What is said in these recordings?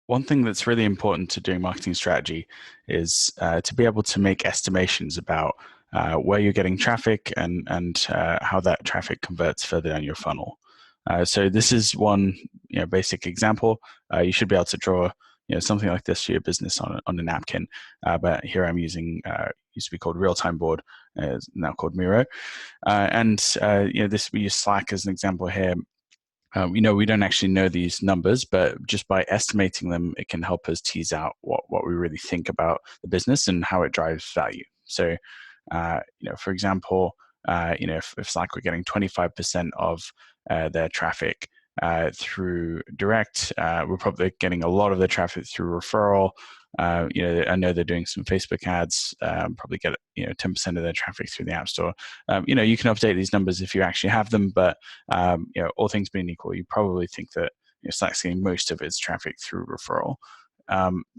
One thing that's really important to doing marketing strategy is to be able to make estimations about where you're getting traffic and how that traffic converts further down your funnel. So this is one basic example. You should be able to draw something like this for your business on a napkin. But here I'm using used to be called real-time board, now called Miro, and this we use Slack as an example here. We don't actually know these numbers, but just by estimating them, it can help us tease out what we really think about the business and how it drives value. So, for example, if Slack were getting 25% of their traffic through direct, we're probably getting a lot of the traffic through referral. I know they're doing some Facebook ads, probably get 10% of their traffic through the App Store. You can update these numbers if you actually have them, but all things being equal, you probably think that Slack's getting most of its traffic through referral.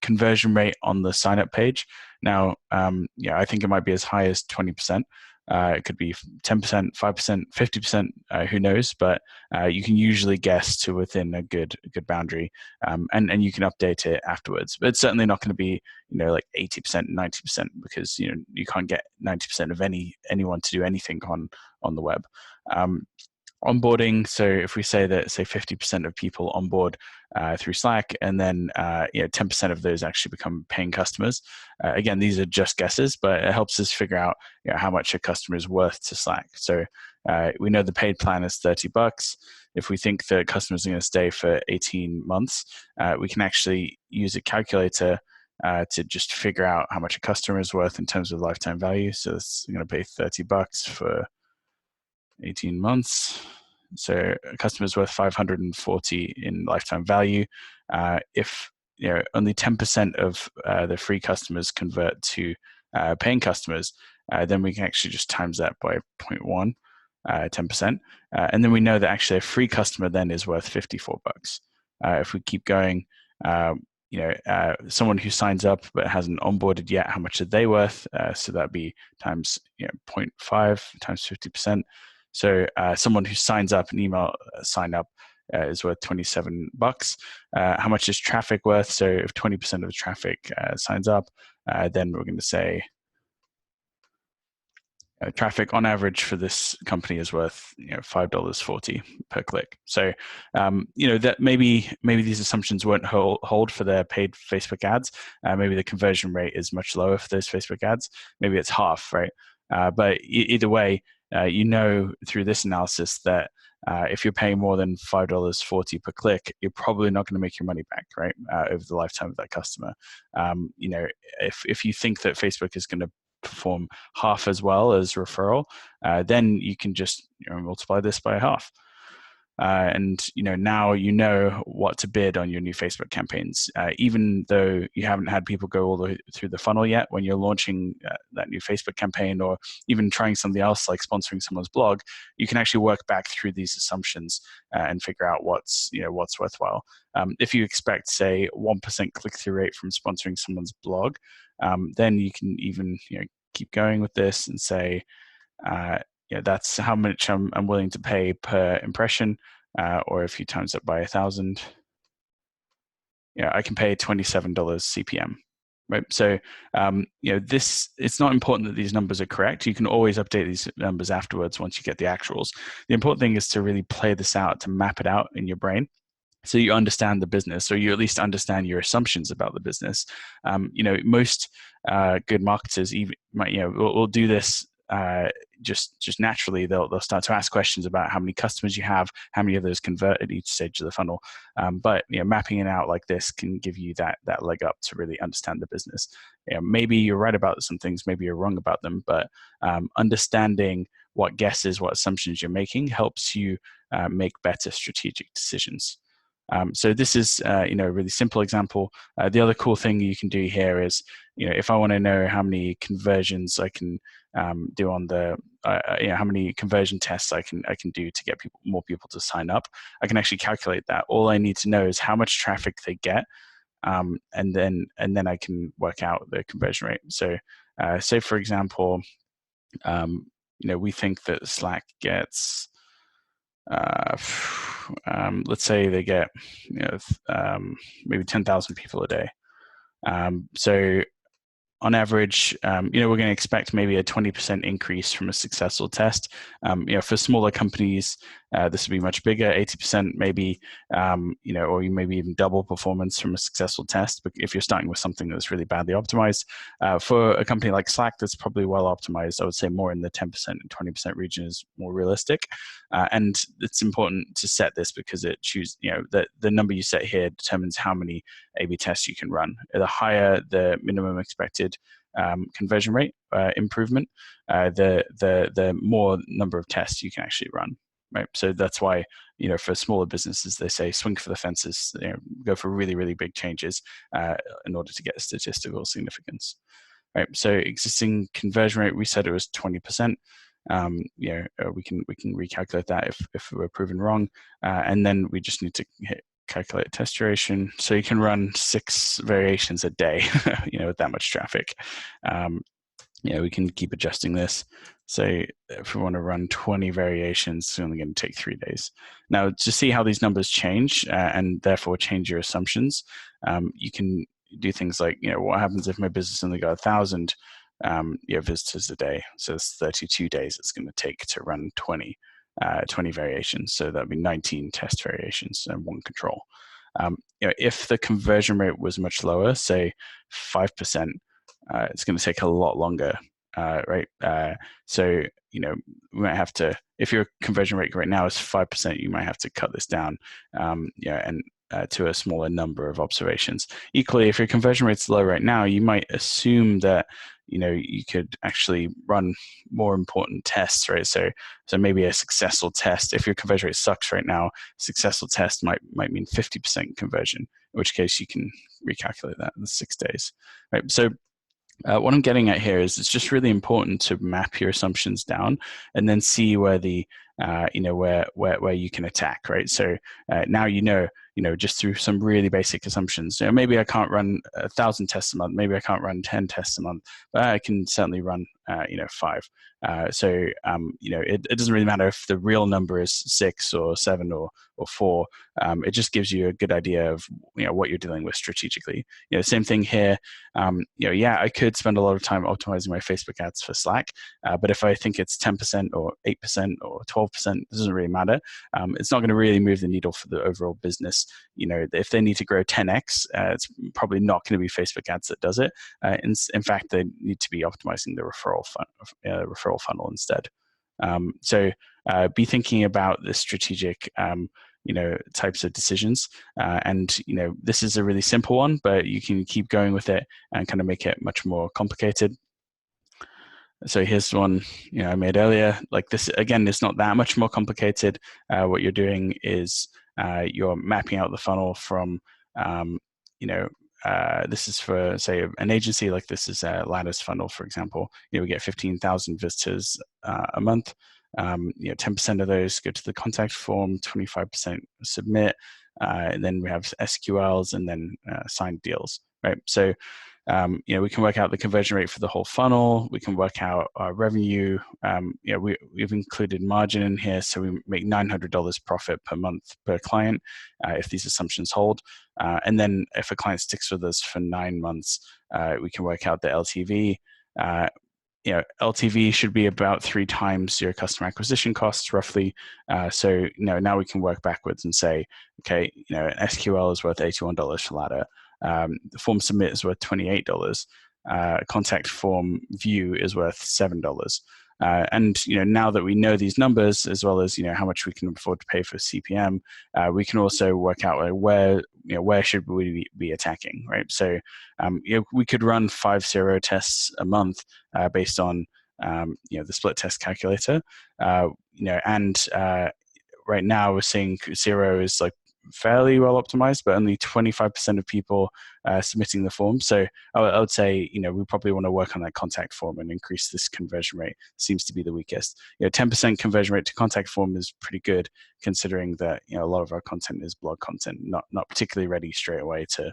Conversion rate on the sign up page. Now, I think it might be as high as 20%. It could be 10%, 5%, 50%, who knows? But you can usually guess to within a good boundary, and you can update it afterwards. But it's certainly not going to be like 80%, 90%, because you can't get 90% of anyone to do anything on the web. Onboarding. So if we say 50% of people onboard through Slack, and then 10% of those actually become paying customers. Again, these are just guesses, but it helps us figure out how much a customer is worth to Slack. So we know the paid plan is $30. If we think the customers are going to stay for 18 months, we can actually use a calculator to just figure out how much a customer is worth in terms of lifetime value. So it's going to pay $30 for 18 months. So a customer is worth 540 in lifetime value. If only 10% of the free customers convert to paying customers, then we can actually just times that by 0.1, 10%. And then we know that actually a free customer then is worth $54. If we keep going, someone who signs up but hasn't onboarded yet, how much are they worth? So that'd be times 0.5 times 50%. So someone who signs up, an email sign up, is worth $27. How much is traffic worth? So if 20% of the traffic signs up, then we're going to say traffic on average for this company is worth $5.40 per click. So that maybe these assumptions won't hold for their paid Facebook ads. Maybe the conversion rate is much lower for those Facebook ads. Maybe it's half, right? But either way, through this analysis that if you're paying more than $5.40 per click, you're probably not going to make your money back, right, over the lifetime of that customer. If you think that Facebook is going to perform half as well as referral, then you can just multiply this by half. And now what to bid on your new Facebook campaigns, even though you haven't had people go all the way through the funnel yet. When you're launching that new Facebook campaign, or even trying something else like sponsoring someone's blog, you can actually work back through these assumptions and figure out what's worthwhile. If you expect, say, 1% click-through rate from sponsoring someone's blog, then you can even keep going with this and say, that's how much I'm willing to pay per impression, or if you times it by 1,000, I can pay $27 CPM, right? So it's not important that these numbers are correct. You can always update these numbers afterwards once you get the actuals. The important thing is to really play this out, to map it out in your brain, so you understand the business, or you at least understand your assumptions about the business. Most good marketers will do this. Just naturally, they'll start to ask questions about how many customers you have, how many of those convert at each stage of the funnel. But mapping it out like this can give you that leg up to really understand the business. Maybe you're right about some things, maybe you're wrong about them, but understanding what guesses, what assumptions you're making helps you make better strategic decisions. So this is a really simple example. The other cool thing you can do here is, if I want to know how many conversions I can do on the, how many conversion tests I can do to get more people to sign up, I can actually calculate that. All I need to know is how much traffic they get, and then I can work out the conversion rate. So, say for example, we think that Slack gets let's say they get maybe 10,000 people a day. So on average, we're going to expect maybe a 20% increase from a successful test. For smaller companies, this would be much bigger, 80% maybe, or you maybe even double performance from a successful test. But if you're starting with something that's really badly optimized, for a company like Slack that's probably well optimized, I would say more in the 10% and 20% region is more realistic. And it's important to set this because it the number you set here determines how many A/B tests you can run. The higher the minimum expected conversion rate improvement, the more number of tests you can actually run. Right, so that's why for smaller businesses they say swing for the fences, go for really, really big changes in order to get statistical significance. Right, so existing conversion rate, we said it was 20%. We can recalculate that if we're proven wrong, and then we just need to calculate test duration. So you can run 6 variations a day, with that much traffic. We can keep adjusting this. So if we want to run 20 variations, it's only going to take 3 days. Now, to see how these numbers change and therefore change your assumptions, you can do things like, what happens if my business only got 1,000 visitors a day? So it's 32 days it's going to take to run 20 variations. So that'd be 19 test variations and 1 control. If the conversion rate was much lower, say 5%, it's going to take a lot longer, right? So we might have to, if your conversion rate right now is 5%, you might have to cut this down, and to a smaller number of observations. Equally, if your conversion rate's low right now, you might assume that you could actually run more important tests, right? So maybe a successful test, if your conversion rate sucks right now, successful test might mean 50% conversion, in which case you can recalculate that in 6 days, right? So what I'm getting at here is it's just really important to map your assumptions down and then see where the where you can attack, right? So now just through some really basic assumptions, maybe I can't run 1,000 tests a month, maybe I can't run 10 tests a month, but I can certainly run 5. It doesn't really matter if the real number is 6 or 7 or 4. It just gives you a good idea of what you're dealing with strategically. Same thing here. I could spend a lot of time optimizing my Facebook ads for Slack, but if I think it's 10% or 8% or 12%, it doesn't really matter. It's not going to really move the needle for the overall business. If they need to grow 10x, it's probably not going to be Facebook ads that does it. In fact, they need to be optimizing the referral funnel instead. So be thinking about the strategic types of decisions. And this is a really simple one, but you can keep going with it and kind of make it much more complicated. So here's one I made earlier. Like this, again, it's not that much more complicated. What you're doing is you're mapping out the funnel from, this is for, say, an agency. Like this is a Lattice funnel, for example. We get 15,000 visitors a month. 10% of those go to the contact form, 25% submit, and then we have SQLs and then signed deals, right? So we can work out the conversion rate for the whole funnel. We can work out our revenue. We've included margin in here, so we make $900 profit per month per client if these assumptions hold. And then if a client sticks with us for 9 months, we can work out the LTV. LTV should be about 3 times your customer acquisition costs, roughly. So now we can work backwards and say, okay, an SQL is worth $81 for Ladder. The form submit is worth $28. Contact form view is worth $7. And now that we know these numbers, as well as how much we can afford to pay for CPM, we can also work out where should we be attacking, right? So we could run 5 zero tests a month based on the split test calculator, and right now we're seeing 0 is like fairly well optimized, but only 25% of people submitting the form. So I would say, we probably want to work on that contact form and increase this conversion rate. Seems to be the weakest. 10% conversion rate to contact form is pretty good, considering that a lot of our content is blog content, not particularly ready straight away to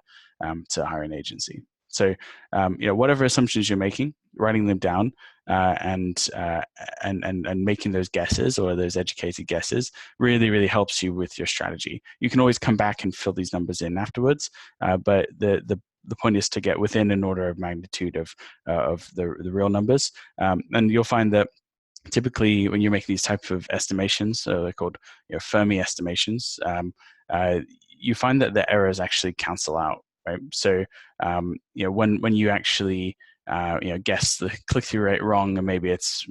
hire an agency. So, whatever assumptions you're making, writing them down and making those guesses or those educated guesses really helps you with your strategy. You can always come back and fill these numbers in afterwards, but the point is to get within an order of magnitude of the real numbers, and you'll find that typically when you make these types of estimations, they're called Fermi estimations, you find that the errors actually cancel out, right? So when you actually guess the click-through rate wrong, and maybe it's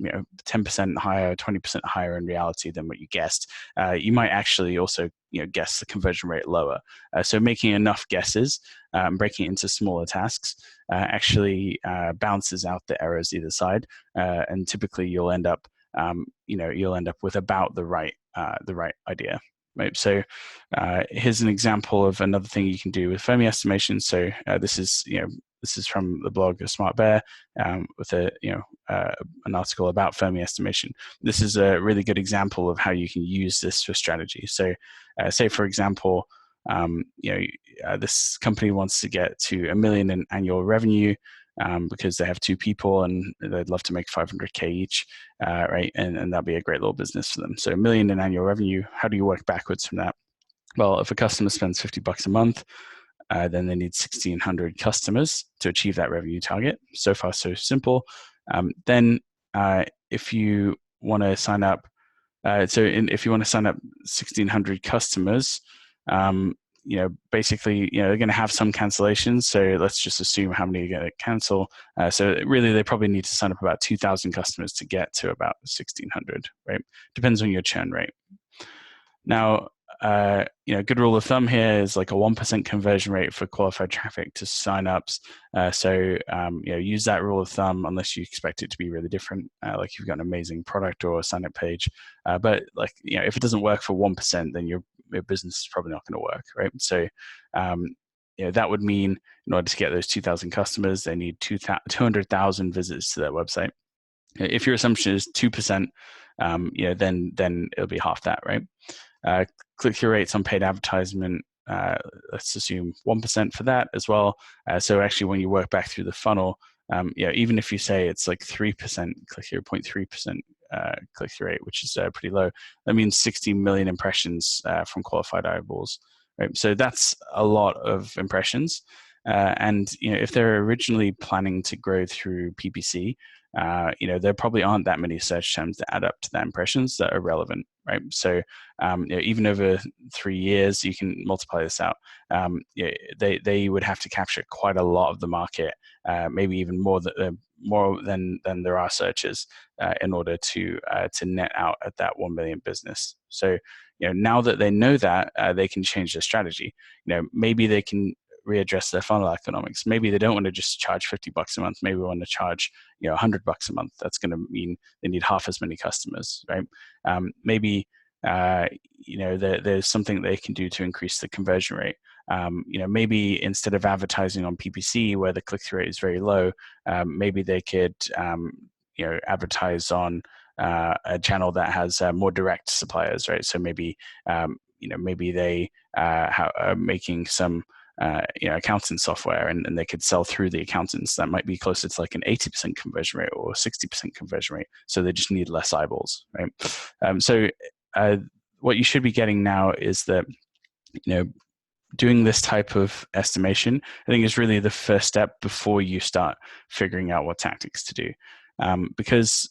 10% higher, 20% higher in reality than what you guessed, you might actually also guess the conversion rate lower. So making enough guesses, breaking it into smaller tasks, actually balances out the errors either side, and typically you'll end up with about the right idea. Right. So here's an example of another thing you can do with Fermi estimation. So this is from the blog of Smart Bear, with an article about Fermi estimation. This is a really good example of how you can use this for strategy. So say, for example, this company wants to get to $1 million in annual revenue, because they have 2 people and they'd love to make 500K each, right? And that'd be a great little business for them. So $1 million in annual revenue, how do you work backwards from that? Well, if a customer spends $50 a month, then they need 1,600 customers to achieve that revenue target. So far, so simple. Then if you want to sign up, if you want to sign up 1,600 customers, basically, they're going to have some cancellations. So let's just assume how many are going to cancel. So really, they probably need to sign up about 2,000 customers to get to about 1,600, right? Depends on your churn rate. Now, good rule of thumb here is like a 1% conversion rate for qualified traffic to signups. So use that rule of thumb unless you expect it to be really different, like you've got an amazing product or a sign-up page. But if it doesn't work for 1%, then your business is probably not going to work, right? So that would mean in order to get those 2,000 customers, they need 200,000 visits to their website. If your assumption is 2%, then it'll be half that, right? Click-through rates on paid advertisement, let's assume 1% for that as well. So actually, when you work back through the funnel, even if you say it's like 3% click-through, 0.3% click-through rate, which is pretty low, that means 60 million impressions from qualified eyeballs. Right? So that's a lot of impressions. And if they're originally planning to grow through PPC, there probably aren't that many search terms that add up to that impressions that are relevant, right? So even over 3 years, you can multiply this out. They would have to capture quite a lot of the market, maybe even more than there are searches, in order to net out at that 1 million business. So now that they know that, they can change their strategy. Maybe they can readdress their funnel economics. Maybe they don't want to just charge $50 a month. Maybe they want to charge $100 a month. That's going to mean they need half as many customers, right? Maybe there's something they can do to increase the conversion rate. Maybe instead of advertising on PPC where the click-through rate is very low, maybe they could advertise on a channel that has more direct suppliers, right? So maybe maybe they are making some accountant software, and they could sell through the accountants. That might be closer to like an 80% conversion rate or 60% conversion rate. So they just need less eyeballs, right? So what you should be getting now is that doing this type of estimation, I think, is really the first step before you start figuring out what tactics to do, because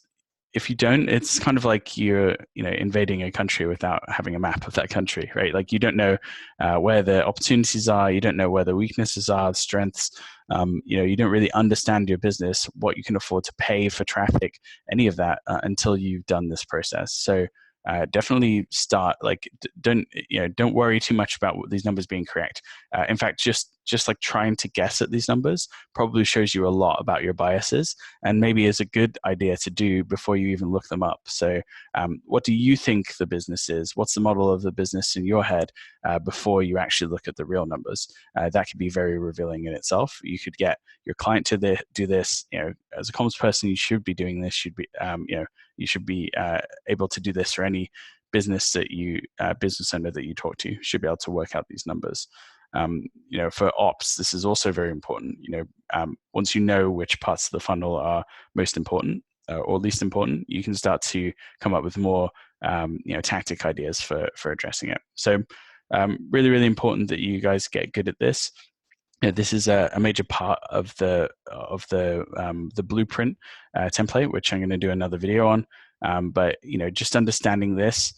if you don't, it's kind of like you're invading a country without having a map of that country, right? Like you don't know where the opportunities are, you don't know where the weaknesses are, the strengths. You don't really understand your business, what you can afford to pay for traffic, any of that, until you've done this process. So definitely start, don't worry too much about these numbers being correct. In fact, just like trying to guess at these numbers probably shows you a lot about your biases, and maybe is a good idea to do before you even look them up. So what do you think the business is? What's the model of the business in your head before you actually look at the real numbers? That could be very revealing in itself. You could get your client to do this. As a comms person, you should be doing this. You should be able to do this for any business owner that you talk to. Should be able to work out these numbers. For ops, this is also very important. Once you know which parts of the funnel are most important or least important, you can start to come up with more tactic ideas for addressing it. So really, really important that you guys get good at this. This is a major part of the blueprint template, which I'm going to do another video on. But just understanding this,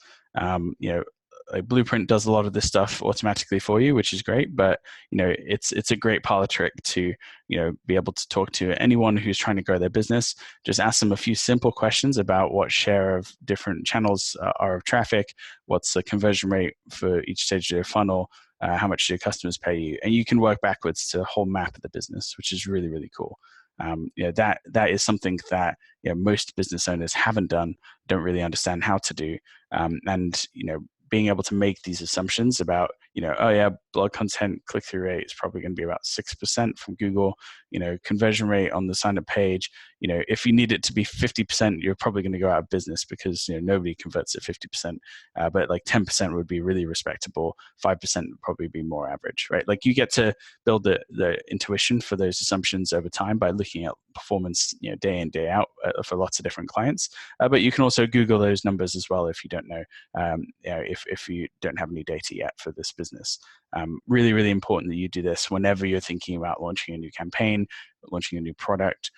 a blueprint does a lot of this stuff automatically for you, which is great. But it's a great parlor trick to be able to talk to anyone who's trying to grow their business. Just ask them a few simple questions about what share of different channels are of traffic, what's the conversion rate for each stage of your funnel. How much do your customers pay you? And you can work backwards to a whole map of the business, which is really, really cool. That is something that most business owners haven't done, don't really understand how to do. And being able to make these assumptions about, oh yeah, blog content click-through rate is probably going to be about 6% from Google, conversion rate on the sign-up page. If you need it to be 50%, you're probably going to go out of business because nobody converts at 50%. But like 10% would be really respectable. 5% would probably be more average, right? Like you get to build the intuition for those assumptions over time by looking at performance, day in, day out for lots of different clients. But you can also Google those numbers as well if you don't know, if you don't have any data yet for this business. Really, really important that you do this whenever you're thinking about launching a new campaign, launching a new product,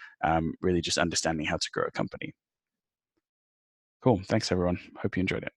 really just understanding how to grow a company. Cool. Thanks, everyone. Hope you enjoyed it.